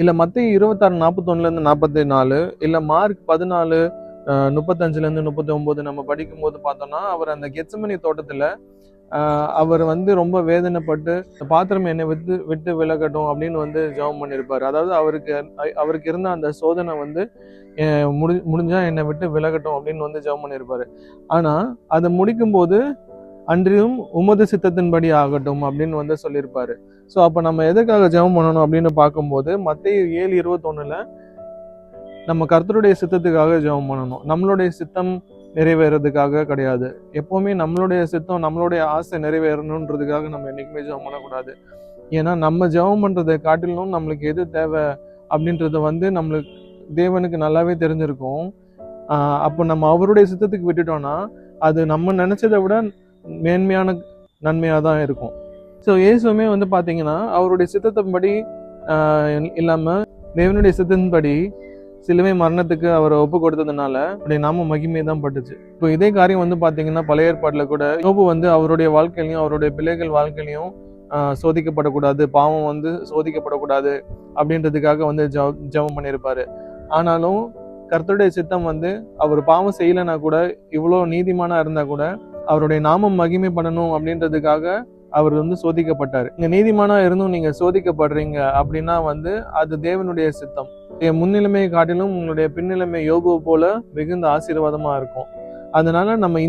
இல்ல மத்தேயு 26:41-44, இல்ல மார்க் 14 35-39 நம்ம படிக்கும்போது பார்த்தோம்னா, அவர் அந்த கெத்செமனே தோட்டத்துல அவர் வந்து ரொம்ப வேதனைப்பட்டு பாத்திரம் என்னை விட்டு விட்டு விலகட்டும் அப்படின்னு வந்து ஜெபம் பண்ணியிருப்பாரு. அதாவது அவருக்கு இருந்த அந்த சோதனை வந்து முடிஞ்சா என்னை விட்டு விலகட்டும் அப்படின்னு வந்து ஜெபம் பண்ணியிருப்பாரு. ஆனா அதை முடிக்கும் போது அன்றியும் உமது சித்தத்தின்படி ஆகட்டும் அப்படின்னு வந்து சொல்லியிருப்பாரு. ஸோ அப்ப நம்ம எதுக்காக ஜெபம் பண்ணணும் அப்படின்னு பார்க்கும்போது மத்தேயு 7:21 நம்ம கர்த்தருடைய சித்தத்துக்காக ஜெபம் பண்ணணும். நம்மளுடைய சித்தம் நிறைவேறதுக்காக கிடையாது. எப்பவுமே நம்மளுடைய சித்தம் நம்மளுடைய ஆசை நிறைவேறணுன்றதுக்காக நம்ம என்னைக்குமே ஜெபம் பண்ணக்கூடாது. ஏன்னா நம்ம ஜெபம் பண்றதை காட்டிலும் நம்மளுக்கு எது தேவை அப்படின்றது வந்து நம்மளுக்கு தேவனுக்கு நல்லாவே தெரிஞ்சிருக்கும். அப்போ நம்ம அவருடைய சித்தத்துக்கு விட்டுட்டோம்னா அது நம்ம நினைச்சதை விட மேன்மையான நன்மையா தான் இருக்கும். ஸோ இயேசுமே வந்து பாத்தீங்கன்னா அவருடைய சித்தத்தின்படி இல்லாம தேவனுடைய சித்தத்தின்படி சிலுவை மரணத்துக்கு அவரை ஒப்பு கொடுத்ததுனால அவருடைய நாம மகிமை தான் பட்டுச்சு. இப்போ இதே காரியம் வந்து பாத்தீங்கன்னா பழைய ஏற்பாட்டுல கூட யோபு வந்து அவருடைய வாழ்க்கையிலையும் அவருடைய பிள்ளைகள் வாழ்க்கையிலையும் சோதிக்கப்படக்கூடாது, பாவம் வந்து சோதிக்கப்படக்கூடாது அப்படின்றதுக்காக வந்து ஜெபம் பண்ணியிருப்பாரு. ஆனாலும் கர்த்தருடைய சித்தம் வந்து அவர் பாவம் செய்யலைன்னா கூட, இவ்வளோ நீதிமானா இருந்தா கூட அவருடைய நாமம் மகிமை பண்ணணும் அப்படின்றதுக்காக அவர் வந்து சோதிக்கப்பட்டாரு. நீங்க நீதிமானா இருந்தும் நீங்க சோதிக்கப்படுறீங்க அப்படின்னா வந்து அது தேவனுடைய சித்தம். என் முன்னிலைமையை காட்டிலும் உங்களுடைய பின்னிலைமை யோபு போல மிகுந்த ஆசீர்வாதமா இருக்கும். அதனால நம்ம